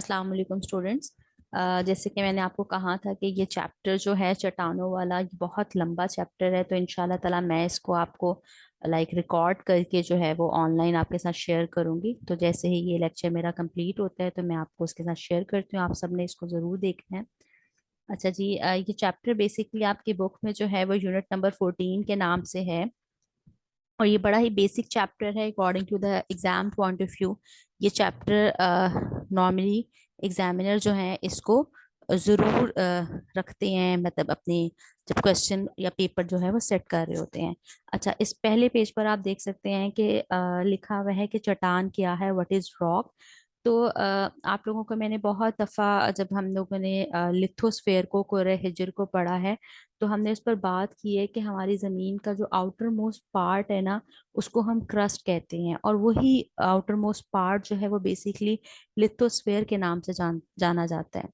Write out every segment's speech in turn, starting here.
अस्सलाम वालेकुम स्टूडेंट्स। जैसे कि मैंने आपको कहा था कि ये चैप्टर जो है चट्टानों वाला ये बहुत लंबा चैप्टर है, तो इंशाल्लाह ताला मैं इसको आपको रिकॉर्ड करके जो है वो ऑनलाइन आपके साथ शेयर करूंगी। तो जैसे ही ये लेक्चर मेरा कंप्लीट होता है तो मैं आपको उसके साथ शेयर करती हूँ। आप सबने इसको ज़रूर देखना है। अच्छा जी, ये चैप्टर बेसिकली आपकी बुक में जो है वो यूनिट नंबर 14 के नाम से है। और ये बड़ा ही बेसिक चैप्टर है according to the exam point of view. ये चैप्टर नॉर्मली एग्जामिनर जो है इसको ज़रूर रखते हैं, मतलब अपने जब क्वेश्चन या पेपर जो है वो सेट कर रहे होते हैं। अच्छा, इस पहले पेज पर आप देख सकते हैं कि लिखा हुआ है कि चट्टान क्या है, व्हाट इज रॉक। तो आप लोगों को मैंने बहुत दफ़ा जब हम लोगों ने लिथोस्फेयर को कोरे हिजर को पढ़ा है तो हमने उस पर बात की है कि हमारी ज़मीन का जो आउटर मोस्ट पार्ट है ना, उसको हम क्रस्ट कहते हैं। और वही आउटर मोस्ट पार्ट जो है वो बेसिकली लिथोस्फेयर के नाम से जाना जाता है।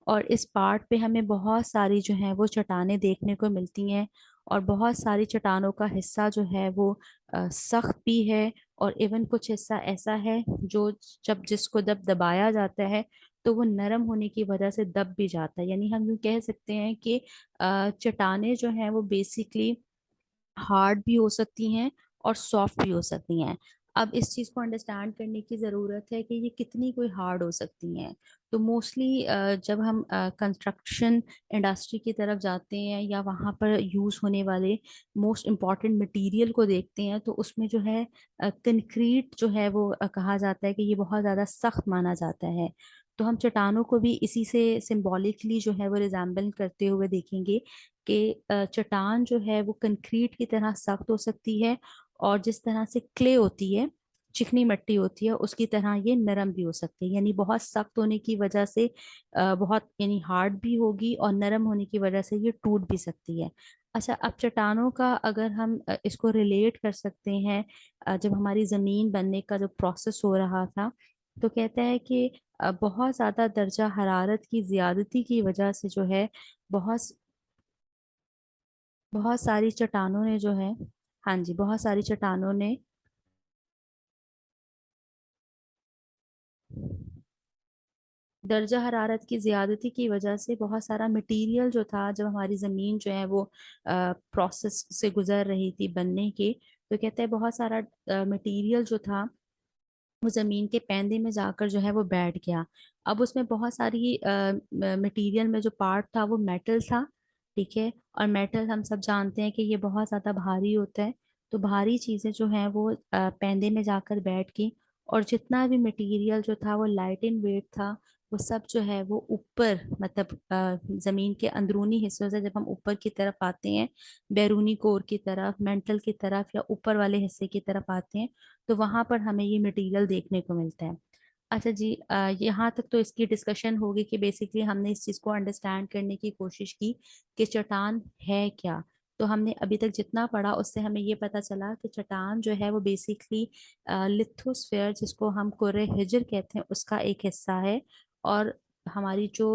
और इस पार्ट पे हमें बहुत सारी जो है वो चट्टानें देखने को मिलती हैं। और बहुत सारी चट्टानों का हिस्सा जो है वो सख्त भी है। और इवन कुछ हिस्सा ऐसा है जो जब जिसको जब दबाया जाता है तो वो नरम होने की वजह से दब भी जाता है। यानी हम यूँ कह सकते हैं कि चट्टानें जो हैं वो बेसिकली हार्ड भी हो सकती हैं और सॉफ्ट भी हो सकती हैं। अब इस चीज़ को अंडरस्टैंड करने की ज़रूरत है कि ये कितनी कोई हार्ड हो सकती हैं। तो मोस्टली जब हम कंस्ट्रक्शन इंडस्ट्री की तरफ जाते हैं या वहाँ पर यूज़ होने वाले मोस्ट इम्पॉर्टेंट मटेरियल को देखते हैं तो उसमें जो है कंक्रीट जो है वो कहा जाता है कि ये बहुत ज़्यादा सख्त माना जाता है। तो हम चट्टानों को भी इसी से सिंबॉलिकली जो है वो रिजेंबल करते हुए देखेंगे कि चट्टान जो है वो कंक्रीट की तरह सख्त हो सकती है। और जिस तरह से क्ले होती है, चिकनी मिट्टी होती है, उसकी तरह ये नरम भी हो सकती है। यानी बहुत सख्त होने की वजह से बहुत यानी हार्ड भी होगी और नरम होने की वजह से ये टूट भी सकती है। अच्छा, अब चट्टानों का अगर हम इसको रिलेट कर सकते हैं जब हमारी ज़मीन बनने का जो प्रोसेस हो रहा था, तो कहता है कि बहुत ज़्यादा दर्जा हरारत की ज़्यादती की वजह से जो है बहुत बहुत सारी चट्टानों ने जो है, हाँ जी, बहुत सारी चट्टानों ने दर्जा हरारत की ज्यादती की वजह से बहुत सारा मटेरियल जो था, जब हमारी ज़मीन जो है वो प्रोसेस से गुजर रही थी बनने के, तो कहते हैं बहुत सारा मटेरियल जो था वो ज़मीन के पैंदे में जाकर जो है वो बैठ गया। अब उसमें बहुत सारी मटेरियल में जो पार्ट था वो मेटल था। ठीक है, और मेटल हम सब जानते हैं कि ये बहुत ज़्यादा भारी होता है। तो भारी चीज़ें जो हैं वो पैंदे में जाकर बैठ गई। और जितना भी मटेरियल जो था वो लाइट इन वेट था, वो सब जो है वो ऊपर, मतलब ज़मीन के अंदरूनी हिस्सों से जब हम ऊपर की तरफ आते हैं, बैरूनी कोर की तरफ, मेंटल की तरफ या ऊपर वाले हिस्से की तरफ आते हैं, तो वहां पर हमें ये मटेरियल देखने को मिलता है। अच्छा जी, यहाँ तक तो इसकी डिस्कशन होगी कि बेसिकली हमने इस चीज़ को अंडरस्टैंड करने की कोशिश की कि चट्टान है क्या। तो हमने अभी तक जितना पढ़ा उससे हमें ये पता चला कि चट्टान जो है वो बेसिकली लिथोस्फेयर, जिसको हम कुर्रे हिजर कहते हैं, उसका एक हिस्सा है। और हमारी जो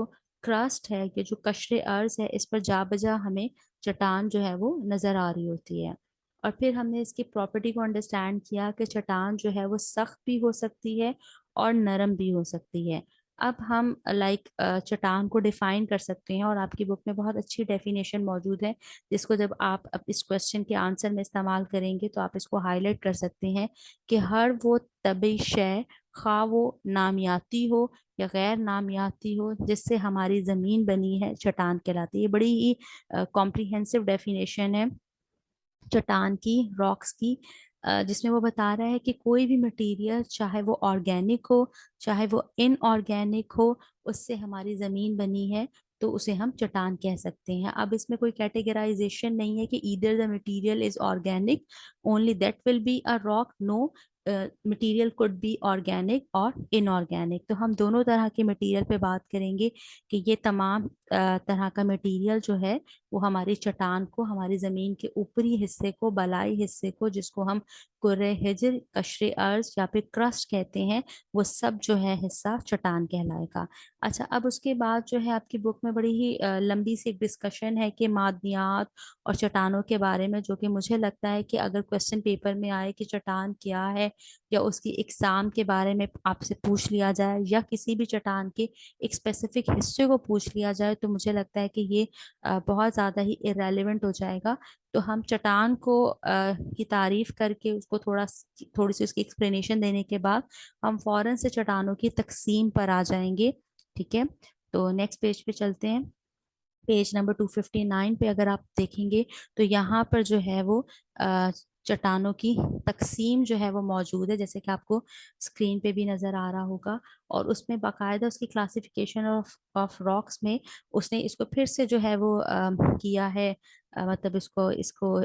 क्रस्ट है, ये जो कशरे अर्ज है, इस पर जा बजा हमें चट्टान जो है वो नज़र आ रही होती है। और फिर हमने इसकी प्रॉपर्टी को अंडरस्टैंड किया कि चट्टान जो है वो सख्त भी हो सकती है और नरम भी हो सकती है। अब हम चट्टान को डिफाइन कर सकते हैं, और आपकी बुक में बहुत अच्छी डेफिनेशन मौजूद है, जिसको जब आप अब इस क्वेश्चन के आंसर में इस्तेमाल करेंगे तो आप इसको हाईलाइट कर सकते हैं कि हर वो तबी शय, खा वो नामियाती हो या गैर नामियाती हो, जिससे हमारी ज़मीन बनी है, चट्टान कहलाती है। ये बड़ी ही कॉम्प्रिहेंसिव डेफिनेशन है चट्टान की, रॉक्स की, जिसमें वो बता रहा है कि कोई भी मटेरियल, चाहे वो ऑर्गेनिक हो चाहे वो इनऑर्गेनिक हो, उससे हमारी ज़मीन बनी है, तो उसे हम चट्टान कह सकते हैं। अब इसमें कोई कैटेगराइजेशन नहीं है कि either the material is organic only that will be a rock. No, material could be organic और इनऑर्गेनिक। तो हम दोनों तरह के मटेरियल पे बात करेंगे कि ये तमाम तरह का मटेरियल जो है वो हमारी चट्टान को, हमारी ज़मीन के ऊपरी हिस्से को, बलाई हिस्से को, जिसको हम कुर्रे हिजर, कशरे अर्ज या फिर क्रस्ट कहते हैं, वो सब जो है हिस्सा चट्टान कहलाएगा। अच्छा, अब उसके बाद जो है आपकी बुक में बड़ी ही लंबी सी एक डिस्कशन है कि मादनियात और चट्टानों के बारे में, जो कि मुझे लगता है कि अगर क्वेश्चन पेपर में आए कि चट्टान क्या है या उसकी एग्जाम के बारे में आपसे पूछ लिया जाए या किसी भी चट्टान के एक स्पेसिफिक हिस्से को पूछ लिया जाए, तो मुझे लगता है कि ये बहुत ज़्यादा ही इरेलीवेंट हो जाएगा। तो हम चट्टान को की तारीफ करके उसको थोड़ी सी उसकी एक्सप्लेनेशन देने के बाद हम फौरन से चट्टानों की तकसीम पर आ जाएंगे। ठीक है, तो नेक्स्ट पेज पे चलते हैं। पेज नंबर 259 पे अगर आप देखेंगे तो यहाँ पर जो है वो अ, चट्टानों की तकसीम जो है वो मौजूद है, जैसे कि आपको स्क्रीन पे भी नजर आ रहा होगा। और उसमें बाकायदा उसकी क्लासिफिकेशन ऑफ रॉक्स में उसने इसको फिर से जो है वो किया है, मतलब इसको इसको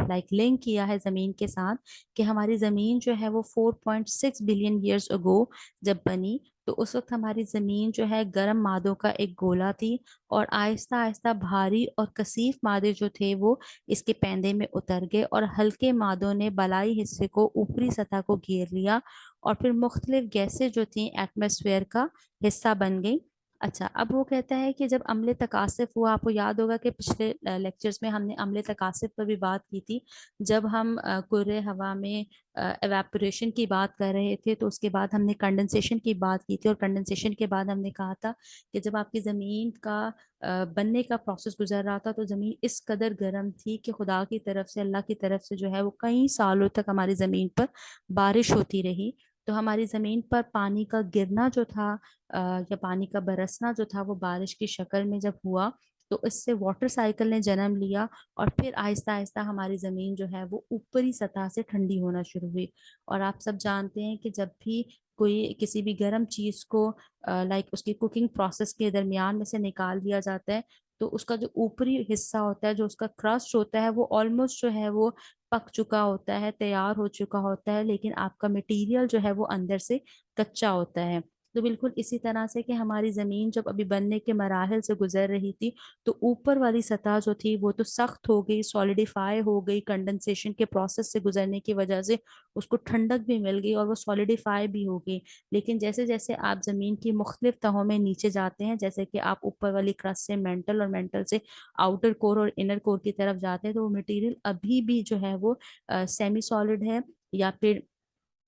लाइक लिंक किया है ज़मीन के साथ, कि हमारी ज़मीन जो है वो 4.6 बिलियन ईयर्स अगो जब बनी, तो उस वक्त हमारी ज़मीन जो है गर्म मादों का एक गोला थी, और आहिस्ता आहिस्ता भारी और कसीफ मादे जो थे वो इसके पैंदे में उतर गए, और हल्के मादों ने बलाई हिस्से को, ऊपरी सतह को घेर लिया, और फिर मुख्तलिफ गैसें जो थी एटमॉस्फेयर का हिस्सा बन गई। अच्छा, अब वो कहता है कि जब अम्ल तकासिफ हुआ, आपको याद होगा कि पिछले लेक्चर्स में हमने अम्ल तकासिफ पर भी बात की थी, जब हम कुर्रे हवा में एवेपोरेशन की बात कर रहे थे, तो उसके बाद हमने कंडेंसेशन की बात की थी, और कंडेंसेशन के बाद हमने कहा था कि जब आपकी ज़मीन का बनने का प्रोसेस गुजर रहा था, तो ज़मीन इस कदर गर्म थी कि खुदा की तरफ से, अल्लाह की तरफ से जो है वो कई सालों तक हमारी ज़मीन पर बारिश होती रही। तो हमारी ज़मीन पर पानी का गिरना जो था या पानी का बरसना जो था वो बारिश की शक्ल में जब हुआ, तो इससे वाटर साइकिल ने जन्म लिया, और फिर आहिस्ता आहिस्ता हमारी ज़मीन जो है वो ऊपरी सतह से ठंडी होना शुरू हुई। और आप सब जानते हैं कि जब भी कोई किसी भी गर्म चीज़ को लाइक उसकी कुकिंग प्रोसेस के दरमियान में से निकाल दिया जाता है, तो उसका जो ऊपरी हिस्सा होता है, जो उसका क्रस्ट होता है, वो ऑलमोस्ट जो है वो पक चुका होता है, तैयार हो चुका होता है, लेकिन आपका मटेरियल जो है वो अंदर से कच्चा होता है। तो बिल्कुल इसी तरह से कि हमारी ज़मीन जब अभी बनने के मराहल से गुजर रही थी, तो ऊपर वाली सतह जो थी वो तो सख्त हो गई, सॉलिडिफाई हो गई, कंडेंसेशन के प्रोसेस से गुजरने की वजह से उसको ठंडक भी मिल गई और वो सॉलिडिफाई भी हो गई। लेकिन जैसे जैसे आप ज़मीन की मुख्तलिफ तहों में नीचे जाते हैं, जैसे कि आप ऊपर वाली क्रस्ट से मेंटल और मेंटल से आउटर कोर और इनर कोर की तरफ जाते हैं, तो वो मटेरियल अभी भी जो है वो सेमी सॉलिड है या फिर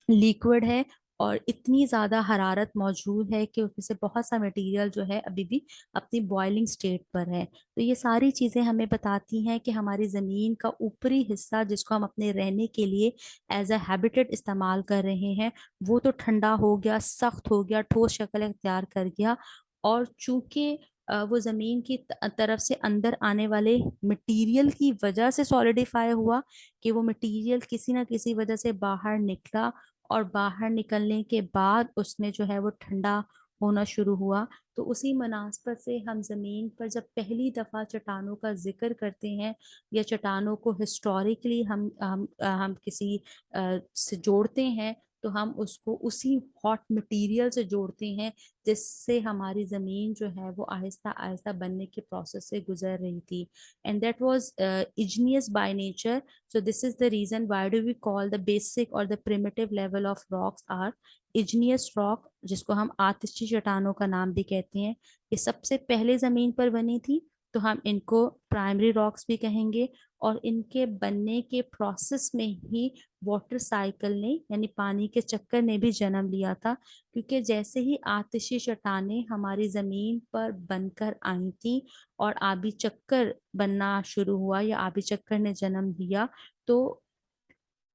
लिक्विड है, और इतनी ज़्यादा हरारत मौजूद है कि उसमें से बहुत सा मटेरियल जो है अभी भी अपनी बॉइलिंग स्टेट पर है। तो ये सारी चीज़ें हमें बताती हैं कि हमारी ज़मीन का ऊपरी हिस्सा, जिसको हम अपने रहने के लिए एज अ हैबिटेट इस्तेमाल कर रहे हैं, वो तो ठंडा हो गया, सख्त हो गया, ठोस शक्ल इख्तियार कर गया। और चूंकि वो ज़मीन की तरफ से अंदर आने वाले मटेरियल की वजह से सॉलिडिफाई हुआ, कि वो मटेरियल किसी ना किसी वजह से बाहर निकला, और बाहर निकलने के बाद उसने जो है वो ठंडा होना शुरू हुआ। तो उसी मुनासबत से हम ज़मीन पर जब पहली दफ़ा चट्टानों का जिक्र करते हैं, या चट्टानों को हिस्टोरिकली हम किसी से जोड़ते हैं, तो हम उसको उसी हॉट मटेरियल से जोड़ते हैं जिससे हमारी ज़मीन जो है वो आहिस्ता आहिस्ता बनने के प्रोसेस से गुजर रही थी। And that was igneous by nature. So this is the reason why do we call the basic or the primitive level of rocks are igneous rock, जिसको हम आतिशी चट्टानों का नाम भी कहते हैं। ये सबसे पहले जमीन पर बनी थी, तो हम इनको प्राइमरी रॉक्स भी कहेंगे। और इनके बनने के प्रोसेस में ही वाटर साइकिल ने, यानी पानी के चक्कर ने भी जन्म लिया था। क्योंकि जैसे ही आतिशी चट्टानें हमारी जमीन पर बनकर आई थी और आबी चक्कर बनना शुरू हुआ, या आबी चक्कर ने जन्म लिया, तो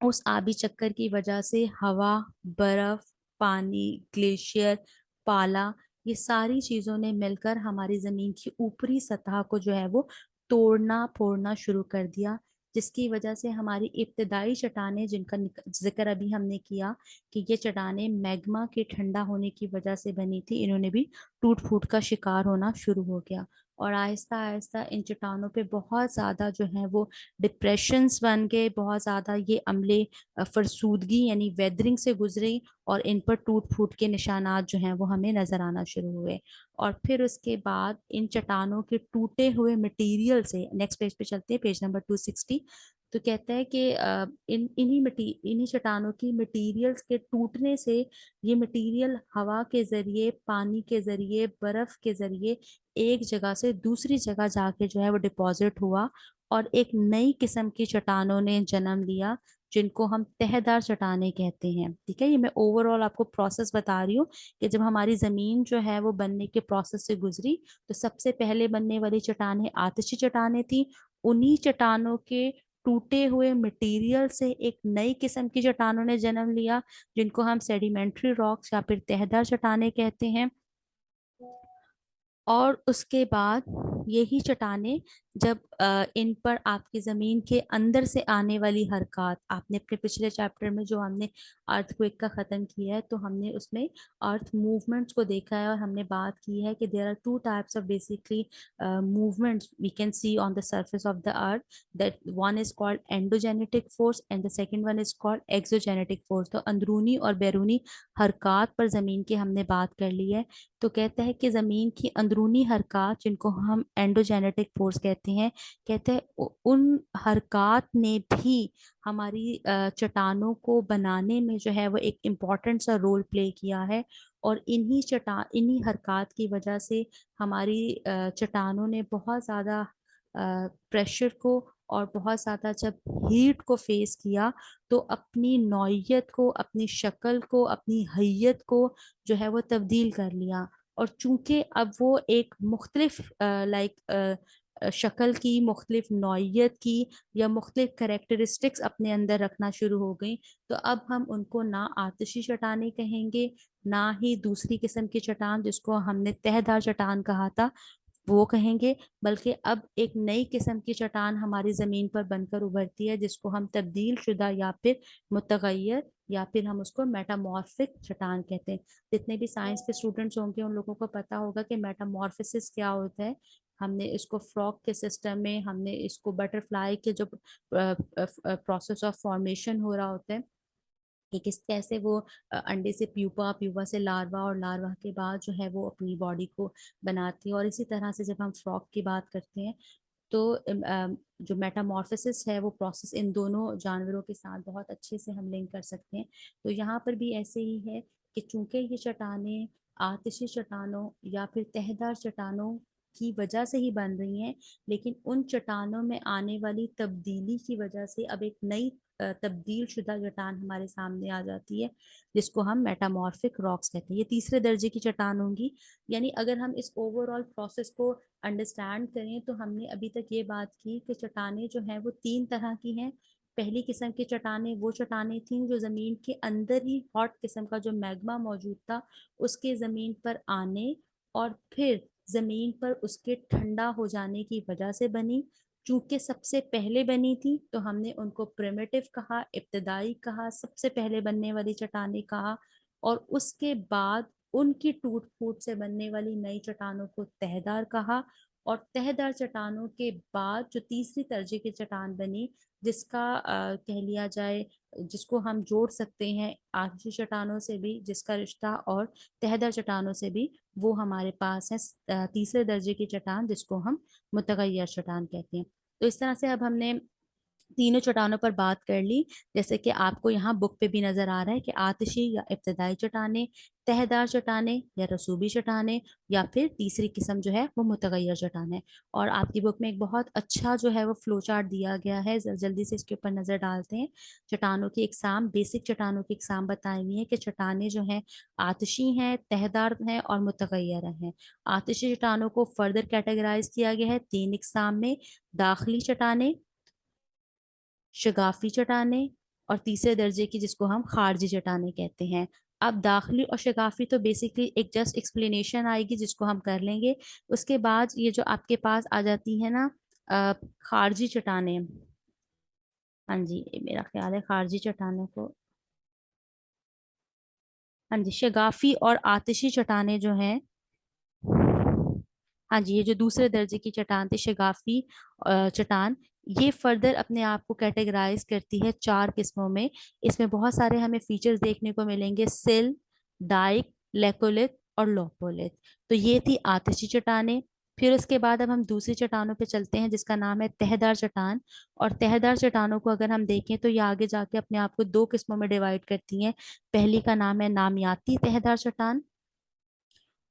उस आबी चक्कर की वजह से हवा, बर्फ, पानी, ग्लेशियर, पाला, ये सारी चीजों ने मिलकर हमारी जमीन की ऊपरी सतह को जो है वो तोड़ना फोड़ना शुरू कर दिया, जिसकी वजह से हमारी इब्तदाई चट्टानें, जिनका जिक्र अभी हमने किया कि ये चट्टानें मैग्मा के ठंडा होने की वजह से बनी थी, इन्होंने भी टूट फूट का शिकार होना शुरू हो गया। और आहिस्ता आहिस्ता इन चट्टानों पे बहुत ज़्यादा जो है वो डिप्रेशंस बन गए, बहुत ज़्यादा ये अम्ले फरसूदगी यानी वेदरिंग से गुजरी, और इन पर टूट फूट के निशानात जो हैं वो हमें नज़र आना शुरू हुए। और फिर उसके बाद इन चट्टानों के टूटे हुए मटेरियल से, नेक्स्ट पेज पे चलते हैं, पेज नंबर 260। तो कहता है कि इन्हीं चट्टानों की मटेरियल्स के टूटने से ये मटेरियल हवा के ज़रिए, पानी के ज़रिए, बर्फ़ के ज़रिए एक जगह से दूसरी जगह जाके जो है वो डिपॉजिट हुआ, और एक नई किस्म की चट्टानों ने जन्म लिया, जिनको हम तहदार चट्टानें कहते हैं। ठीक है, ये मैं ओवरऑल आपको प्रोसेस बता रही हूँ कि जब हमारी जमीन जो है वो बनने के प्रोसेस से गुजरी, तो सबसे पहले बनने वाली चट्टानें आतिशी चट्टानें थी। उन्हीं चट्टानों के टूटे हुए मटेरियल से एक नई किस्म की चट्टानों ने जन्म लिया, जिनको हम सेडिमेंट्री रॉक्स या फिर तहदार चट्टानें कहते हैं। और उसके बाद यही चट्टानें जब इन पर आपकी जमीन के अंदर से आने वाली हरकत, आपने अपने पिछले चैप्टर में जो हमने अर्थक्वेक का खत्म किया है, तो हमने उसमें अर्थ मूवमेंट्स को देखा है, और हमने बात की है कि there are two types of basically movements we can see on the surface of the earth, that one is called endogenetic force and the second one is called exogenetic force. तो अंदरूनी और बैरूनी हरकत पर जमीन की हमने बात कर ली है। तो कहते हैं कि जमीन की अंदरूनी हरकत, जिनको हम एंडोजेनेटिक फोर्स कहते हैं, कहते हैं उन हरकत ने भी हमारी चट्टानों को बनाने में जो है वो एक इम्पॉर्टेंट सा रोल प्ले किया है। और इन्हीं हरकत की वजह से हमारी चट्टानों ने बहुत ज़्यादा प्रेशर को और बहुत ज़्यादा जब हीट को फेस किया, तो अपनी नौइयत को, अपनी शक्ल को, अपनी हैयत को जो है वो तब्दील कर लिया। और चूंकि अब वो एक मुख्तलिफ शक्ल की, मुख्तलिफ नौइयत की, या मुख्तलिफ करेक्टरिस्टिक्स अपने अंदर रखना शुरू हो गई, तो अब हम उनको ना आतिशी चट्टानें कहेंगे, ना ही दूसरी किस्म की चट्टान जिसको हमने तहदार चट्टान कहा था वो कहेंगे, बल्कि अब एक नई किस्म की चट्टान हमारी ज़मीन पर बनकर उभरती है, जिसको हम तब्दील शुदा या फिर मुतगैर या फिर हम उसको मेटामॉर्फिक चट्टान कहते हैं। जितने भी साइंस के स्टूडेंट्स होंगे उन लोगों को पता होगा कि मेटामॉर्फिसिस क्या होता है। हमने इसको फ्रॉग के सिस्टम में, हमने इसको बटरफ्लाई के जो प्रोसेस ऑफ फॉर्मेशन हो रहा होता है कि किस कैसे वो अंडे से प्यूपा, प्यूपा से लार्वा, और लार्वा के बाद जो है वो अपनी बॉडी को बनाती है। और इसी तरह से जब हम फ्रॉग की बात करते हैं, तो जो मेटामॉर्फोसिस है वो प्रोसेस इन दोनों जानवरों के साथ बहुत अच्छे से हम लिंक कर सकते हैं। तो यहाँ पर भी ऐसे ही है कि चूंकि ये चट्टानें आतिशी चट्टानों या फिर तहदार चट्टानों की वजह से ही बन रही हैं, लेकिन उन चट्टानों में आने वाली तब्दीली की वजह से अब एक नई तब्दील शुदा चट्टान हमारे सामने आ जाती है, जिसको हम मेटामॉर्फिक रॉक्स कहते हैं। ये तीसरे दर्जे की चट्टान होंगी। यानी अगर हम इस ओवरऑल प्रोसेस को अंडरस्टैंड करें, तो हमने अभी तक ये बात की कि चट्टानें जो हैं वो तीन तरह की हैं। पहली किस्म की चट्टानें वो चट्टानें थीं जो ज़मीन के अंदर ही हॉट किस्म का जो मैग्मा मौजूद था उसके ज़मीन पर आने और फिर ज़मीन पर उसके ठंडा हो जाने की वजह से बनी। चूंकि सबसे पहले बनी थी तो हमने उनको प्रिमिटिव कहा, इब्तदाई कहा, सबसे पहले बनने वाली चट्टानें कहा। और उसके बाद उनकी टूट फूट से बनने वाली नई चट्टानों को तहदार कहा। और तहदार चट्टानों के बाद जो तीसरी दर्जे की चट्टान बनी, जिसका कह लिया जाए, जिसको हम जोड़ सकते हैं आखिरी चट्टानों से भी, जिसका रिश्ता और तहदार चट्टानों से भी, वो हमारे पास है तीसरे दर्जे की चट्टान, जिसको हम मुतगैयर चट्टान कहते हैं। तो इस तरह से अब हमने तीनों चट्टानों पर बात कर ली। जैसे कि आपको यहाँ बुक पे भी नजर आ रहा है कि आतिशी या इब्तदाई चट्टानें, तहदार चट्टानें या रसूबी चट्टानें, या फिर तीसरी किस्म जो है वो मुतगैयर चट्टानें। और आपकी बुक में एक बहुत अच्छा जो है वो फ्लो चार्ट दिया गया है, जल्दी से इसके ऊपर नजर डालते हैं। चट्टानों की इकसाम, बेसिक चट्टानों की इकसाम बताई हुई है कि चट्टानें जो हैं आतिशी हैं, तहदार हैं और मुतगैयर हैं। आतिशी चट्टानों को फर्दर कैटेगराइज किया गया है तीन इकसाम में: दाखिली चट्टानें, शगाफी चट्टानें, और तीसरे दर्जे की जिसको हम खारजी चट्टानें कहते हैं। अब दाखिली और शगाफी तो बेसिकली एक जस्ट एक्सप्लेनेशन आएगी जिसको हम कर लेंगे। उसके बाद ये जो आपके पास आ जाती है ना खारजी चट्टानें। हाँ जी, मेरा ख्याल है खारजी चट्टानों को, हाँ जी, शगाफी और आतिशी चट्टानें जो हैं, हाँ जी, ये जो दूसरे दर्जे की चट्टान थी शगाफी चट्टान, ये फर्दर अपने आप को कैटेगराइज करती है चार किस्मों में। इसमें बहुत सारे हमें फीचर्स देखने को मिलेंगे: सिल, डाइक, लेकोलिथ और लोपोलिथ। तो ये थी आतिशी चट्टानें। फिर उसके बाद अब हम दूसरी चट्टानों पे चलते हैं जिसका नाम है तहदार चट्टान। और तहदार चट्टानों को अगर हम देखें तो ये आगे जाके अपने आप को दो किस्मों में डिवाइड करती हैं। पहली का नाम है नामियाती तहदार चट्टान,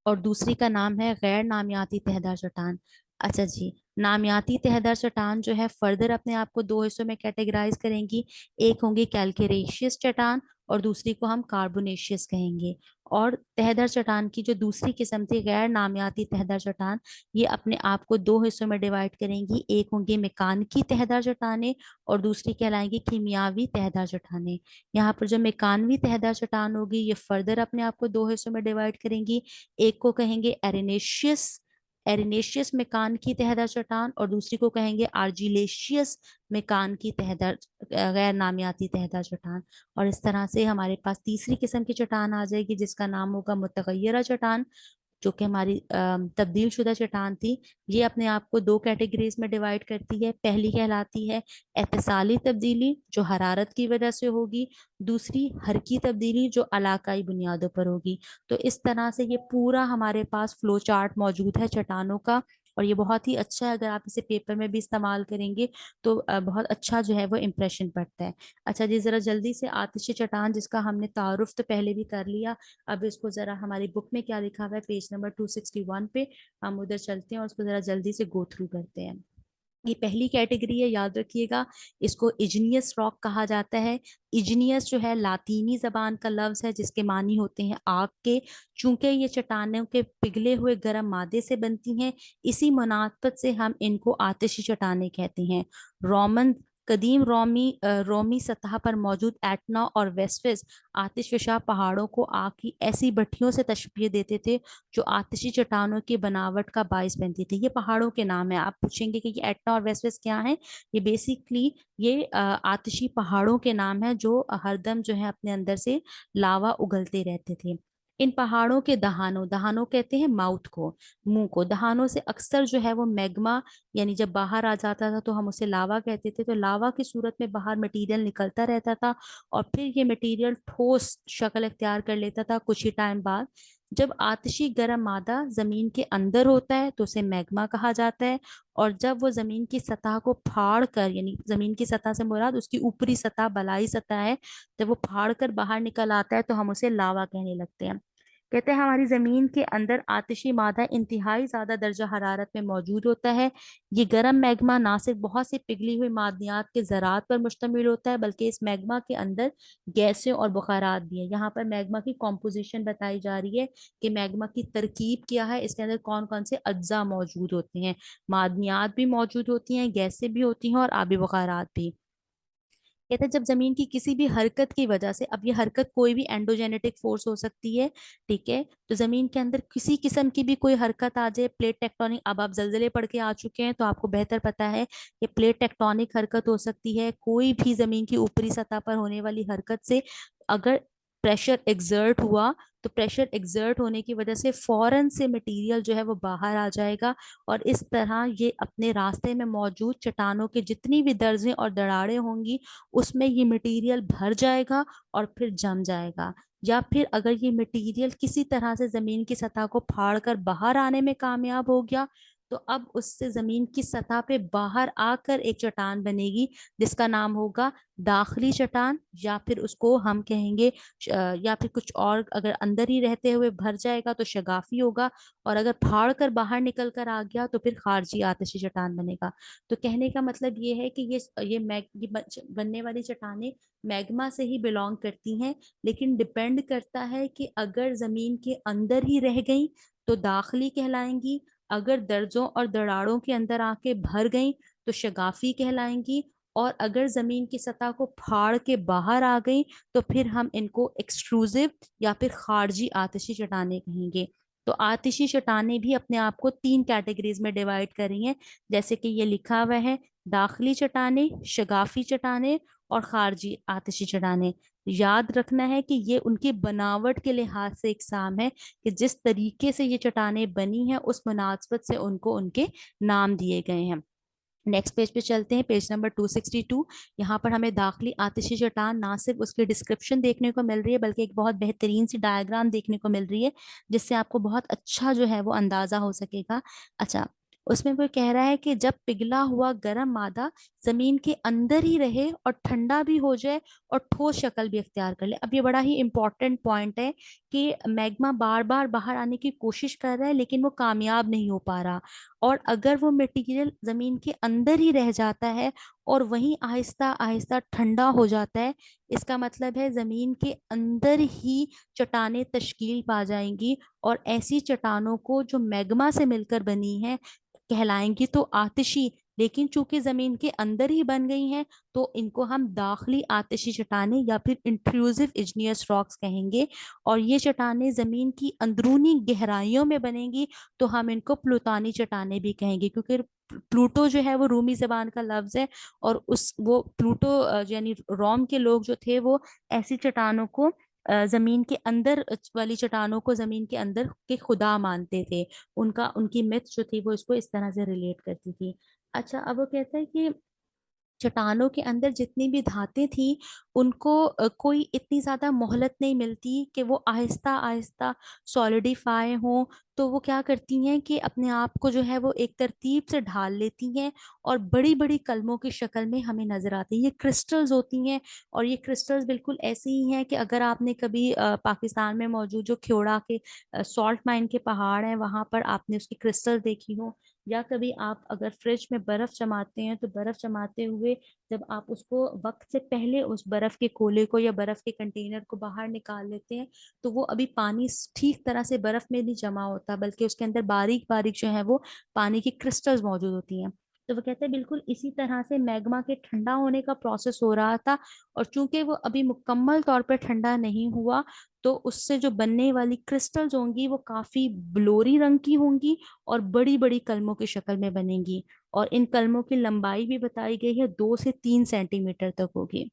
और दूसरी का नाम है गैर नामियाती तहदार चट्टान। अच्छा जी, नामियाती तहदार चट्टान जो है फर्दर अपने आप को दो हिस्सों में कैटेगराइज करेंगी। एक होंगी कैल्केरेशियस चट्टान और दूसरी को हम कार्बोनेशियस कहेंगे। और तहदार चट्टान की जो दूसरी किस्म थी गैर नामियाती तहदार चट्टान, ये अपने आप को दो हिस्सों में डिवाइड करेंगी। एक होंगी मेकानिकी तहदार चट्टानें और दूसरी कहलाएंगी कीमियावी तहदार चट्टानें। यहाँ पर जो मेकानवी तहदार चट्टान होगी ये फर्दर अपने आप को दो हिस्सों में डिवाइड करेंगी। एक को कहेंगे एरेनेशियस एरिनेशियस मेकान की तहदार चट्टान और दूसरी को कहेंगे आर्जिलेशियस मेकान की तहदार गैर नामियाती तहदार चट्टान। और इस तरह से हमारे पास तीसरी किस्म की चट्टान आ जाएगी जिसका नाम होगा मुतगय्यरा चट्टान, जो कि हमारी तब्दील शुदा चट्टान थी। ये अपने आप को दो कैटेगरीज में डिवाइड करती है। पहली कहलाती है एतसाली तब्दीली जो हरारत की वजह से होगी, दूसरी हरकी तब्दीली जो इलाकाई बुनियादों पर होगी। तो इस तरह से ये पूरा हमारे पास फ्लो चार्ट मौजूद है चट्टानों का। और ये बहुत ही अच्छा है, अगर आप इसे पेपर में भी इस्तेमाल करेंगे तो बहुत अच्छा जो है वो इम्प्रेशन पड़ता है। अच्छा जी, जरा जल्दी से आतिशी चट्टान जिसका हमने तारुफ तो पहले भी कर लिया, अब इसको जरा हमारी बुक में क्या लिखा हुआ है पेज नंबर 261 पे हम उधर चलते हैं और उसको जरा जल्दी से गो थ्रू करते हैं। ये पहली कैटेगरी है, याद रखिएगा। इसको इग्नियस रॉक कहा जाता है। इग्नियस जो है लातीनी जबान का लफ्ज है जिसके मानी होते हैं आग के। चूंकि ये चट्टानों के पिघले हुए गर्म मादे से बनती हैं, इसी मुनासबत से हम इनको आतिशी चट्टानें कहते हैं। रोमन कदीम रोमी सतह पर मौजूद एटना और वेस्फिस आतिशफशा पहाड़ों को आग की ऐसी भट्टियों से तशबीह देते थे जो आतिशी चट्टानों की बनावट का बायस बनती थी। ये पहाड़ों के नाम है। आप पूछेंगे कि ये एटना और वेस्फिस क्या है, ये बेसिकली ये आतिशी पहाड़ों के नाम है जो हरदम जो है अपने अंदर से लावा उगलते रहते थे। इन पहाड़ों के दहानों दहानों कहते हैं माउथ को, मुंह को। दहानों से अक्सर जो है वो मैग्मा यानी जब बाहर आ जाता था तो हम उसे लावा कहते थे। तो लावा की सूरत में बाहर मटेरियल निकलता रहता था और फिर ये मटेरियल ठोस शक्ल इख्तियार कर लेता था कुछ ही टाइम बाद। जब आतिशी गर्म मादा जमीन के अंदर होता है तो उसे मैग्मा कहा जाता है। और जब वो जमीन की सतह को फाड़ कर, यानी जमीन की सतह से मुराद उसकी ऊपरी सतह बलाई सतह है, जब वो फाड़ कर बाहर निकल आता है तो हम उसे लावा कहने लगते हैं। कहते हैं हमारी जमीन के अंदर आतिशी मादा इंतहाई ज्यादा दर्जा हरारत में मौजूद होता है। ये गर्म मैग्मा ना सिर्फ बहुत सी पिघली हुई मादनियात के ज़रात पर मुश्तमिल होता है बल्कि इस मैग्मा के अंदर गैसें और बुखारात भी है। यहाँ पर मैग्मा की कॉम्पोजिशन बताई जा रही है कि मैग्मा की तरकीब क्या है, इसके अंदर कौन कौन से अज्जा मौजूद होते हैं। मादनियात भी मौजूद होती हैं, गैसें भी होती हैं और आबी बुखारात भी। कहते हैं जब जमीन की किसी भी हरकत की वजह से, अब ये हरकत कोई भी एंडोजेनेटिक फोर्स हो सकती है, ठीक है, तो जमीन के अंदर किसी किस्म की भी कोई हरकत आ जाए, प्लेट टेक्टोनिक, अब आप जलजले पढ़ के आ चुके हैं तो आपको बेहतर पता है कि प्लेट टेक्टोनिक हरकत हो सकती है। कोई भी जमीन की ऊपरी सतह पर होने वाली हरकत से अगर प्रेशर एग्जर्ट हुआ तो प्रेशर एग्जर्ट होने की वजह से फौरन से मटेरियल जो है वो बाहर आ जाएगा और इस तरह ये अपने रास्ते में मौजूद चट्टानों के जितनी भी दर्जें और दरारें होंगी उसमें ये मटेरियल भर जाएगा और फिर जम जाएगा। या फिर अगर ये मटेरियल किसी तरह से जमीन की सतह को फाड़ कर बाहर आने में कामयाब हो गया तो अब उससे जमीन की सतह पे बाहर आकर एक चट्टान बनेगी जिसका नाम होगा दाखिली चट्टान, या फिर उसको हम कहेंगे या फिर कुछ और, अगर अंदर ही रहते हुए भर जाएगा तो शगाफी होगा और अगर फाड़ कर बाहर निकल कर आ गया तो फिर खारजी आतिशी चट्टान बनेगा। तो कहने का मतलब ये है कि ये बनने वाली चट्टानें मैग्मा से ही बिलोंग करती हैं, लेकिन डिपेंड करता है कि अगर जमीन के अंदर ही रह गई तो दाखिली कहलाएंगी, अगर दर्जों और दरारों के अंदर आके भर गई तो शगाफी कहलाएंगी, और अगर जमीन की सतह को फाड़ के बाहर आ गई तो फिर हम इनको एक्सट्रूसिव या फिर खारजी आतिशी चट्टानें कहेंगे। तो आतिशी चट्टानें भी अपने आप को तीन कैटेगरीज में डिवाइड कर रही हैं, जैसे कि ये लिखा हुआ है, दाखिली चट्टानें, शगाफी चट्टानें और खारजी आतिशी चट्टानें। याद रखना है कि ये उनकी बनावट के लिहाज से इकसाम है कि जिस तरीके से ये चट्टानें बनी हैं उस मुनासबत से उनको उनके नाम दिए गए हैं। नेक्स्ट पेज पे चलते हैं, पेज नंबर 262। यहाँ पर हमें दाखिली आतिशी चट्टान ना सिर्फ उसकी डिस्क्रिप्शन देखने को मिल रही है बल्कि एक बहुत बेहतरीन सी डायग्राम देखने को मिल रही है जिससे आपको बहुत अच्छा जो है वो अंदाजा हो सकेगा। अच्छा, उसमें वो कह रहा है कि जब पिघला हुआ गर्म मादा जमीन के अंदर ही रहे और ठंडा भी हो जाए और ठोस शक्ल भी अख्तियार कर ले। अब ये बड़ा ही इंपॉर्टेंट पॉइंट है कि मैग्मा बार बार बाहर आने की कोशिश कर रहा है लेकिन वो कामयाब नहीं हो पा रहा। और अगर वो मटेरियल जमीन के अंदर ही रह जाता है और वहीं आहिस्ता आहिस्ता ठंडा हो जाता है, इसका मतलब है जमीन के अंदर ही चट्टानें तश्कील पा जाएंगी। और ऐसी चट्टानों को जो मैग्मा से मिलकर बनी है कहलाएंगी तो आतिशी, लेकिन चूंकि जमीन के अंदर ही बन गई हैं तो इनको हम दाखिली आतिशी चट्टानें या फिर इंट्रूसिव इग्नियस रॉक्स कहेंगे। और ये चट्टानें जमीन की अंदरूनी गहराइयों में बनेंगी तो हम इनको प्लूटानी चट्टानें भी कहेंगे, क्योंकि प्लूटो जो है वो रूमी जबान का लफ्ज है। और उस वो प्लूटो यानी रोम के लोग जो थे वो ऐसी चट्टानों को जमीन के अंदर वाली चट्टानों को जमीन के अंदर के खुदा मानते थे। उनका उनकी मिथ जो थी वो इसको इस तरह से रिलेट करती थी। अच्छा, अब वो कहता है कि चट्टानों के अंदर जितनी भी धातें थी उनको कोई इतनी ज्यादा मोहलत नहीं मिलती कि वो आहिस्ता आहिस्ता सॉलिडिफाई हो। तो वो क्या करती हैं कि अपने आप को जो है वो एक तरतीब से ढाल लेती हैं और बड़ी बड़ी कलमों की शक्ल में हमें नजर आती हैं। ये क्रिस्टल्स होती हैं और ये क्रिस्टल्स बिल्कुल ऐसी ही हैं कि अगर आपने कभी पाकिस्तान में मौजूद जो ख्योड़ा के सॉल्ट माइन के पहाड़ हैं वहां पर आपने उसकी क्रिस्टल देखी हो, या कभी आप अगर फ्रिज में बर्फ जमाते हैं तो बर्फ जमाते हुए जब आप उसको वक्त से पहले उस बर्फ के कोले को या बर्फ के कंटेनर को बाहर निकाल लेते हैं तो वो अभी पानी ठीक तरह से बर्फ में नहीं जमा होता, बल्कि उसके अंदर बारीक बारीक जो है वो पानी की क्रिस्टल्स मौजूद होती हैं। तो वो कहते हैं बिल्कुल इसी तरह से मैग्मा के ठंडा होने का प्रोसेस हो रहा था। और चूंकि वो अभी मुकम्मल तौर पर ठंडा नहीं हुआ तो उससे जो बनने वाली क्रिस्टल्स होंगी वो काफी ब्लोरी रंग की होंगी और बड़ी बड़ी कलमों की शक्ल में बनेंगी। और इन कलमों की लंबाई भी बताई गई है 2 से 3 सेंटीमीटर तक होगी।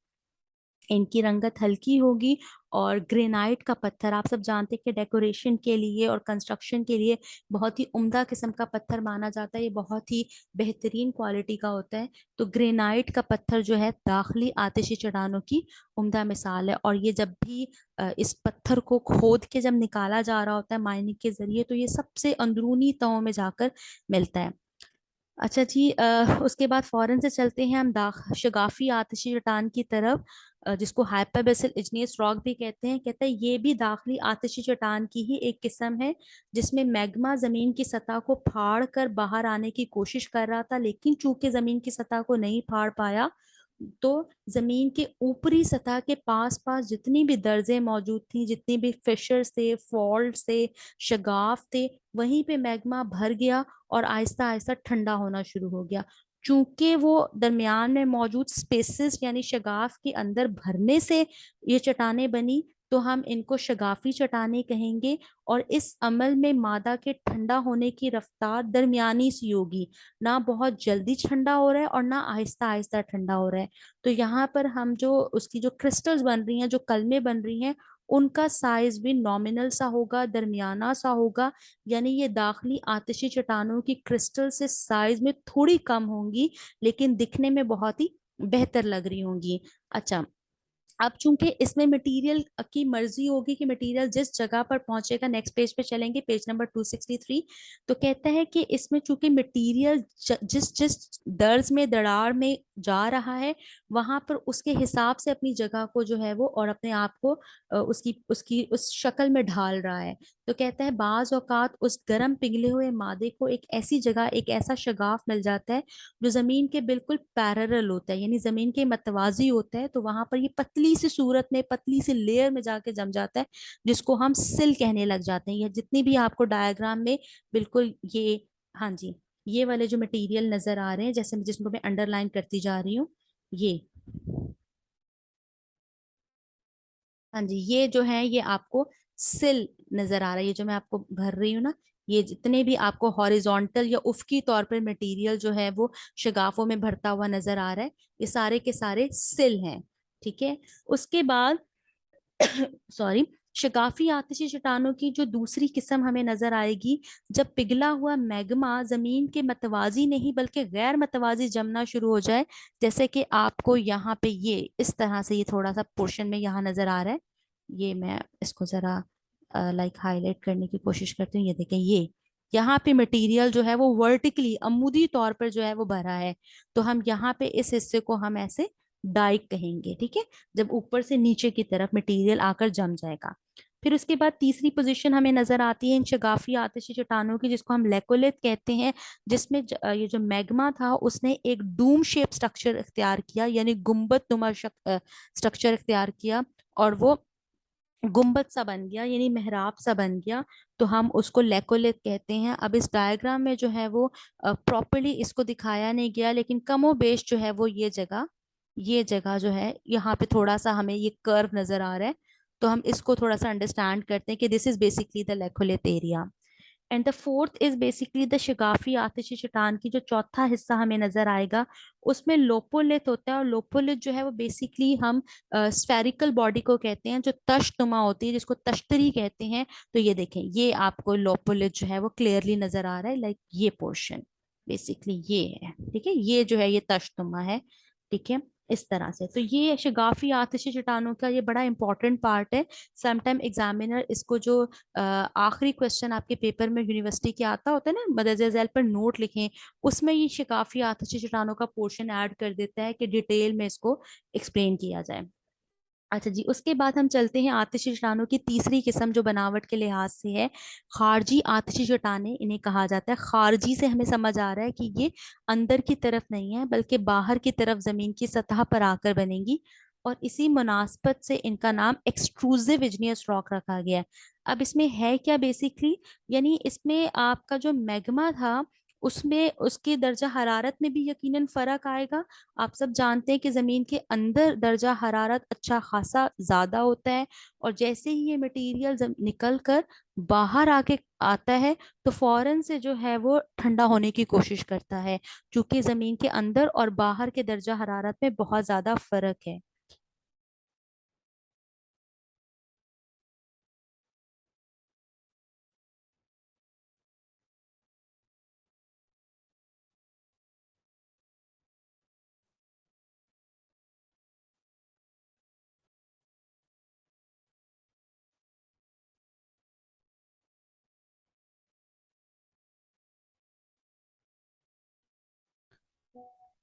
इनकी रंगत हल्की होगी। और ग्रेनाइट का पत्थर आप सब जानते हैं कि डेकोरेशन के लिए और कंस्ट्रक्शन के लिए बहुत ही उम्दा किस्म का पत्थर माना जाता है, ये बहुत ही बेहतरीन क्वालिटी का होता है। तो ग्रेनाइट का पत्थर जो है दाखिली आतिशी चट्टानों की उम्दा मिसाल है। और ये जब भी इस पत्थर को खोद के जब निकाला जा रहा होता है माइनिंग के जरिए तो ये सबसे अंदरूनी तहों में जाकर मिलता है। अच्छा जी, उसके बाद फौरन से चलते हैं हम शगाफी आतिशी चट्टान की तरफ, जिसको हाइपरबेसिल इग्नियस रॉक भी कहते हैं। कहते हैं ये भी दाखिली आतिशी चट्टान की ही एक किस्म है जिसमें मैग्मा जमीन की सतह को फाड़ कर बाहर आने की कोशिश कर रहा था, लेकिन चूंकि जमीन की सतह को नहीं फाड़ पाया तो जमीन के ऊपरी सतह के पास पास जितनी भी दर्जे मौजूद थी, जितनी भी फिशर्स थे, फॉल्ट थे, शगाफ थे, वहीं पे मैग्मा भर गया और आहिस्ता आहिस्ता ठंडा होना शुरू हो गया। चूंकि वो दरमियान में मौजूद स्पेसिस यानी शगाफ के अंदर भरने से ये चट्टानें बनी तो हम इनको शगाफी चट्टानें कहेंगे। और इस अमल में मादा के ठंडा होने की रफ्तार दरमियानी सी होगी, ना बहुत जल्दी ठंडा हो रहा है और ना आहिस्ता आहिस्ता ठंडा हो रहा है। तो यहाँ पर हम जो उसकी जो क्रिस्टल्स बन रही हैं, जो कलमें बन रही हैं, उनका साइज भी नॉमिनल सा होगा, दरमियाना सा होगा। यानी ये दाखिली आतिशी चट्टानों की क्रिस्टल से साइज में थोड़ी कम होंगी लेकिन दिखने में बहुत ही बेहतर लग रही होंगी। अच्छा, अब चूंकि इसमें मटेरियल की मर्जी होगी कि मटेरियल जिस जगह पर पहुंचेगा, नेक्स्ट पेज पे चलेंगे, पेज नंबर 263। तो कहता है कि इसमें चूंकि मटेरियल जिस जिस दर्ज में दरार में जा रहा है वहां पर उसके हिसाब से अपनी जगह को जो है वो और अपने आप को उसकी उसकी उस शक्ल में ढाल रहा है। तो कहता है बाज औकात उस गर्म पिघले हुए मादे को एक ऐसी जगह, एक ऐसा शगाफ मिल जाता है जो जमीन के बिल्कुल पैरेलल होता है, यानी जमीन के मतवाजी होता है। तो वहां पर ये पतली सी सूरत में, पतली सी लेयर में जाके जम जाता है, जिसको हम सिल कहने लग जाते हैं। यह जितनी भी आपको डायग्राम में बिल्कुल ये, हाँ जी, ये वाले जो मटेरियल नजर आ रहे हैं जैसे जिसको मैं अंडरलाइन करती जा रही हूँ, ये, हाँ जी, ये जो है ये आपको सिल नजर आ रहा है। ये जो मैं आपको भर रही हूँ ना, ये जितने भी आपको हॉरिजॉन्टल या उफकी तौर पर मटेरियल जो है वो शगाफों में भरता हुआ नजर आ रहा है, ये सारे के सारे सिल हैं। ठीक है। उसके बाद सॉरी, शगाफी आतिशी चट्टानों की जो दूसरी किस्म हमें नजर आएगी जब पिघला हुआ मैग्मा जमीन के मतवाजी नहीं बल्कि गैर मतवाजी जमना शुरू हो जाए। जैसे कि आपको यहाँ पे ये इस तरह से ये थोड़ा सा पोर्शन में यहाँ नजर आ रहा है। ये मैं इसको जरा लाइक हाईलाइट करने की कोशिश करती हूँ। ये देखें, ये यहाँ पे मटेरियल जो है वो वर्टिकली अमूदी तौर पर जो है वो भरा है, तो हम यहाँ पे इस हिस्से को हम ऐसे डाइक कहेंगे, ठीक है, जब ऊपर से नीचे की तरफ मटेरियल आकर जम जाएगा। फिर उसके बाद तीसरी पोजीशन हमें नजर आती है इन शगाफी आतिशी चट्टानों की, जिसको हम लेकोलिथ कहते हैं, जिसमें ये जो मैग्मा था उसने एक डूम शेप स्ट्रक्चर इख्तियार किया, यानी गुम्बद नुमा स्ट्रक्चर इख्तियार किया, और वो गुम्बद सा बन गया, यानी मेहराब सा बन गया, तो हम उसको लेकोलिथ कहते हैं। अब इस डायग्राम में जो है वो प्रॉपरली इसको दिखाया नहीं गया, लेकिन कमोबेश जो है वो ये जगह जो है यहाँ पे थोड़ा सा हमें ये कर्व नजर आ रहा है, तो हम इसको थोड़ा सा अंडरस्टैंड करते हैं कि this is basically the laccolith area. And the fourth is basically the शिगाफी आतिशी चट्टान की जो चौथा हिस्सा हमें नजर आएगा, उसमें लोपोलिथ होता है, और लोपोलिथ जो है वो बेसिकली हम स्फेरिकल बॉडी को कहते हैं, जो तश्तनुमा होती है, जिसको तश्तरी कहते हैं। तो ये देखें, ये आपको लोपोलिथ जो है वो क्लियरली नजर आ रहा है, लाइक ये पोर्शन बेसिकली ये है, ठीक है, ये जो है ये तश्तनुमा है, ठीक है, इस तरह से। तो ये शगाफी आतिशी चट्टानों का ये बड़ा इंपॉर्टेंट पार्ट है। समटाइम एग्जामिनर इसको जो आखिरी क्वेश्चन आपके पेपर में यूनिवर्सिटी के आता होता है ना, मदरजा झैल पर नोट लिखें, उसमें ये शिकाफी आतिशी चट्टानों का पोर्शन ऐड कर देता है कि डिटेल में इसको एक्सप्लेन किया जाए। अच्छा जी, उसके बाद हम चलते हैं आतिशी चट्टानों की तीसरी किस्म, जो बनावट के लिहाज से है खारजी आतिशी चट्टानें, इन्हें कहा जाता है। खारजी से हमें समझ आ रहा है कि ये अंदर की तरफ नहीं है, बल्कि बाहर की तरफ जमीन की सतह पर आकर बनेंगी, और इसी मुनासबत से इनका नाम एक्सट्रूसिव इग्नियस रॉक रखा गया है। अब इसमें है क्या बेसिकली, यानी इसमें आपका जो मैग्मा था उसमें उसके दर्जा हरारत में भी यकीनन फर्क आएगा। आप सब जानते हैं कि जमीन के अंदर दर्जा हरारत अच्छा खासा ज्यादा होता है, और जैसे ही ये मटेरियल निकल कर बाहर आके आता है, तो फौरन से जो है वो ठंडा होने की कोशिश करता है, क्योंकि जमीन के अंदर और बाहर के दर्जा हरारत में बहुत ज्यादा फर्क है।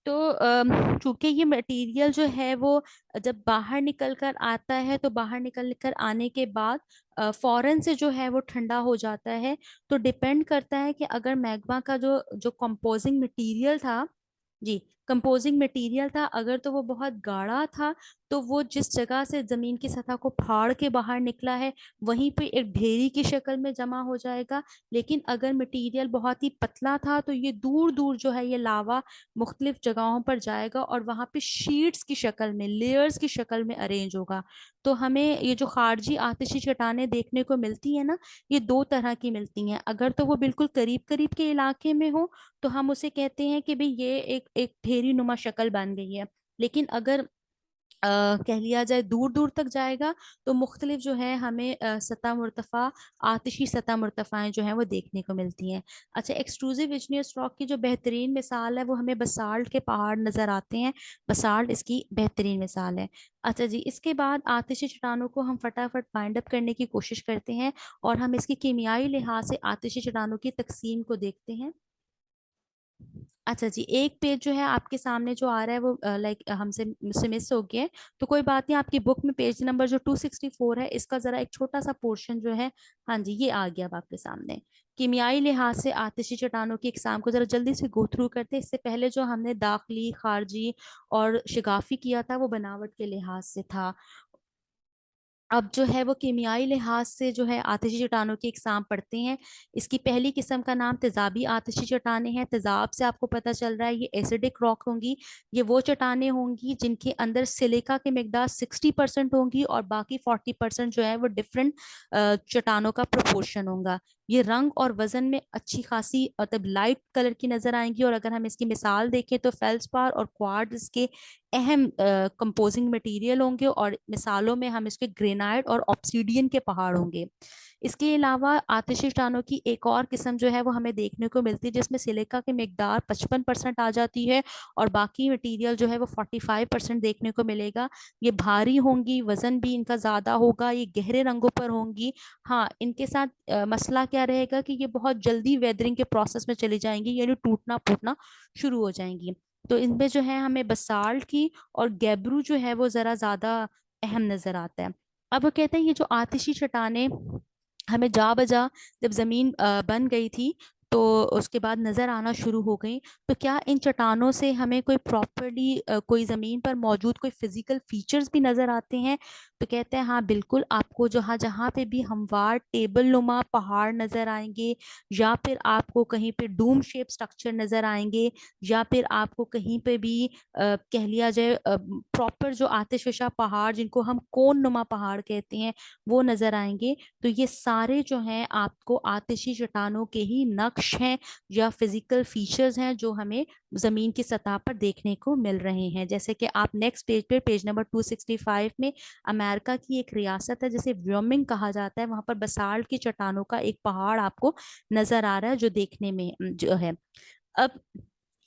तो चूंकि ये मटेरियल जो है वो जब बाहर निकल कर आता है, तो बाहर निकल कर आने के बाद फौरन से जो है वो ठंडा हो जाता है। तो डिपेंड करता है कि अगर मैग्मा का जो जो कंपोजिंग मटेरियल था, जी, कंपोजिंग मटेरियल था, अगर तो वो बहुत गाढ़ा था, तो वो जिस जगह से जमीन की सतह को फाड़ के बाहर निकला है वहीं पे एक ढेरी की शक्ल में जमा हो जाएगा। लेकिन अगर मटेरियल बहुत ही पतला था, तो ये दूर दूर जो है ये लावा मुख्तलिफ जगहों पर जाएगा, और वहां पे शीट्स की शक्ल में, लेयर्स की शक्ल में अरेंज होगा। तो हमें ये जो खारजी आतिशी चट्टानें देखने को मिलती है ना, ये दो तरह की मिलती हैं। अगर तो वो बिल्कुल करीब करीब के इलाके में हो, तो हम उसे कहते हैं कि भाई ये एक एक ढेरी नुमा शक्ल बन गई है। लेकिन अगर कह लिया जाए दूर दूर तक जाएगा, तो मुख्तलिफ जो है हमें सतह मुर्तफ़ा, आतिशी सतह मुर्तफ़ाएं जो हैं वो देखने को मिलती हैं। अच्छा, एक्सट्रूसिव इग्नियस रॉक की जो बेहतरीन मिसाल है वो हमें बसाल्ट के पहाड़ नज़र आते हैं। बसाल्ट इसकी बेहतरीन मिसाल है। अच्छा जी, इसके बाद आतिशी चट्टानों को हम फटाफट बाइंड अप करने की कोशिश करते हैं, और हम इसकी कीमियाई लिहाज से आतिशी चट्टानों की तकसीम को देखते हैं। अच्छा जी, एक पेज जो है आपके सामने जो आ रहा है वो लाइक हमसे मुझसे मिस हो गया है, तो कोई बात नहीं, आपकी बुक में पेज नंबर जो 264 है, इसका जरा एक छोटा सा पोर्शन जो है, हाँ जी, ये आ गया अब आपके सामने। कीमियाई लिहाज से आतिशी चट्टानों की इकसाम को जरा जल्दी से गो थ्रू करते हैं। इससे पहले जो हमने दाखिली, खारजी और शिगाफी किया था वो बनावट के लिहाज से था। अब जो है वो कीमियाई लिहाज से जो है आतिशी चट्टानों की इकसाम पढ़ते हैं। इसकी पहली किस्म का नाम तेजाबी आतिशी चट्टानें हैं। तेजाब से आपको पता चल रहा है ये एसिडिक रॉक होंगी। ये वो चट्टानें होंगी जिनके अंदर सिलिका की मिकदार 60% होंगी, और बाकी 40% जो है वो डिफरेंट चट्टानों का प्रोपोर्शन होगा। ये रंग और वजन में अच्छी खासी मतलब लाइट कलर की नजर आएंगी, और अगर हम इसकी मिसाल देखें तो फेल्सपार और क्वार्ट्ज इसके अहम कंपोजिंग मटेरियल होंगे, और मिसालों में हम इसके ग्रेनाइट और ऑब्सीडियन के पहाड़ होंगे। इसके अलावा आतिशी चट्टानों की एक और किस्म जो है वो हमें देखने को मिलती है, जिसमें सिलिका की मिकदार 55% आ जाती है, और बाकी मटेरियल जो है वो 45% देखने को मिलेगा। ये भारी होंगी, वजन भी इनका ज्यादा होगा, ये गहरे रंगों पर होंगी। हाँ, इनके साथ मसला क्या क्या रहेगा कि ये बहुत जल्दी वेदरिंग के प्रोसेस में चली जाएंगी, यानी टूटना फूटना शुरू हो जाएंगी। तो इनमें जो है हमें बसाल्ट की और गैब्रू जो है वो जरा ज्यादा अहम नजर आता है। अब वो कहते हैं ये जो आतिशी चट्टानें हमें जा बजा जब जमीन बन गई थी तो उसके बाद नजर आना शुरू हो गई, तो क्या इन चट्टानों से हमें कोई प्रॉपरली कोई जमीन पर मौजूद कोई फिजिकल फीचर्स भी नजर आते हैं? तो कहते हैं हाँ बिल्कुल, आपको जहाँ जहाँ पे भी हमवार टेबल नुमा पहाड़ नजर आएंगे, या फिर आपको कहीं पे डूम शेप स्ट्रक्चर नजर आएंगे, या फिर आपको कहीं पे भी कह लिया जाए प्रॉपर जो आतिशफशा पहाड़ जिनको हम कोन नुमा पहाड़ कहते हैं वो नजर आएंगे। तो ये सारे जो हैं आपको आतिशी चट्टानों के ही नक्श हैं या फिजिकल फीचर्स हैं जो हमें जमीन की सतह पर देखने को मिल रहे हैं। जैसे कि आप नेक्स्ट पेज पे पेज नंबर 265 में अमेरिका की एक रियासत है जिसे व्योमिंग कहा जाता है, वहां पर बसाल्ट की चट्टानों का एक पहाड़ आपको नजर आ रहा है जो देखने में जो है। अब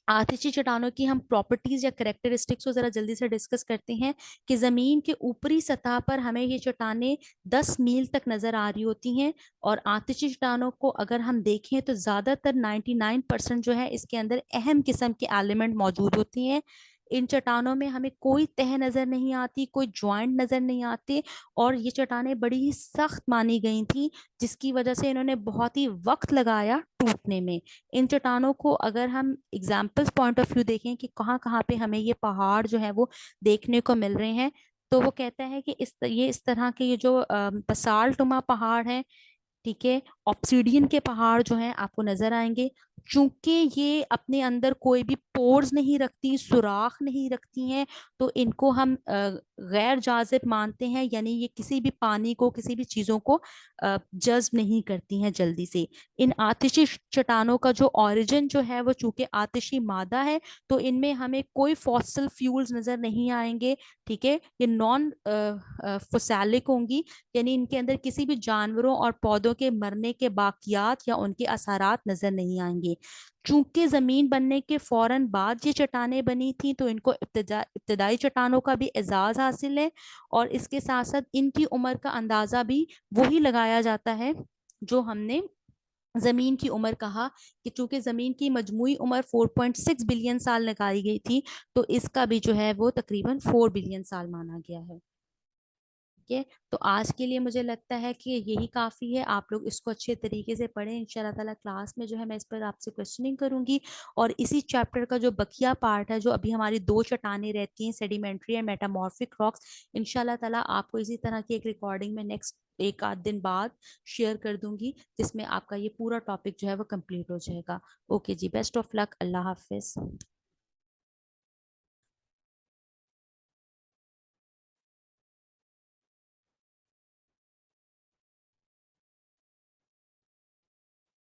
आतिशी चट्टानों की हम प्रॉपर्टीज या करेक्टरिस्टिक्स को जरा जल्दी से डिस्कस करते हैं कि जमीन के ऊपरी सतह पर हमें ये चट्टानें 10 मील तक नजर आ रही होती हैं, और आतिशी चट्टानों को अगर हम देखें तो ज्यादातर 99% जो है इसके अंदर अहम किस्म के एलिमेंट मौजूद होती हैं। इन चट्टानों में हमें कोई तह नजर नहीं आती, कोई ज्वाइंट नजर नहीं आते, और ये चट्टानें बड़ी ही सख्त मानी गई थी जिसकी वजह से इन्होंने बहुत ही वक्त लगाया टूटने में। इन चट्टानों को अगर हम एग्जाम्पल्स पॉइंट ऑफ व्यू देखें कि कहाँ कहाँ पे हमें ये पहाड़ जो है वो देखने को मिल रहे हैं, तो वो कहता है कि इस तरह के ये जो बसाल्टुमा पहाड़ हैं, ठीक है, ऑब्सीडियन के पहाड़ जो हैं आपको नजर आएंगे। चूंकि ये अपने अंदर कोई भी पोर्स नहीं रखती, सुराख नहीं रखती हैं, तो इनको हम गैर जाजिब मानते हैं, यानी ये किसी भी पानी को किसी भी चीज़ों को जज्ब नहीं करती हैं जल्दी से। इन आतिशी चट्टानों का जो ओरिजिन जो है वो चूंकि आतिशी मादा है, तो इनमें हमें कोई फॉसिल फ्यूल्स नजर नहीं आएंगे, ठीक है, ये नॉन फोसैलिक होंगी, यानी इनके अंदर किसी भी जानवरों और पौधों के मरने के बाकियात या उनके असरात नजर नहीं आएंगे। चूंकि जमीन बनने के फौरन बाद ये चट्टानें बनी थी, तो इनको इब्तदाई चट्टानों का भी एजाज हासिल है, और इसके साथ साथ इनकी उम्र का अंदाजा भी वही लगाया जाता है जो हमने जमीन की उम्र कहा, कि चूंकि जमीन की मजमुई उम्र 4.6 बिलियन साल लगाई गई थी, तो इसका भी जो है वो तकरीबन 4 बिलियन साल माना गया है। ठीक है, तो आज के लिए मुझे लगता है कि यही काफ़ी है। आप लोग इसको अच्छे तरीके से पढ़ें, इंशाल्लाह ताला क्लास में जो है मैं इस पर आपसे क्वेश्चनिंग करूंगी, और इसी चैप्टर का जो बकिया पार्ट है, जो अभी हमारी दो चट्टानें रहती हैं, सेडिमेंट्री एंड मेटामॉर्फिक रॉक्स, इंशाल्लाह ताला आपको इसी तरह की एक रिकॉर्डिंग में नेक्स्ट एक आध दिन बाद शेयर कर दूंगी, जिसमें आपका ये पूरा टॉपिक जो है वो कंप्लीट हो जाएगा। Okay ji, best of luck, अल्लाह हाफिज।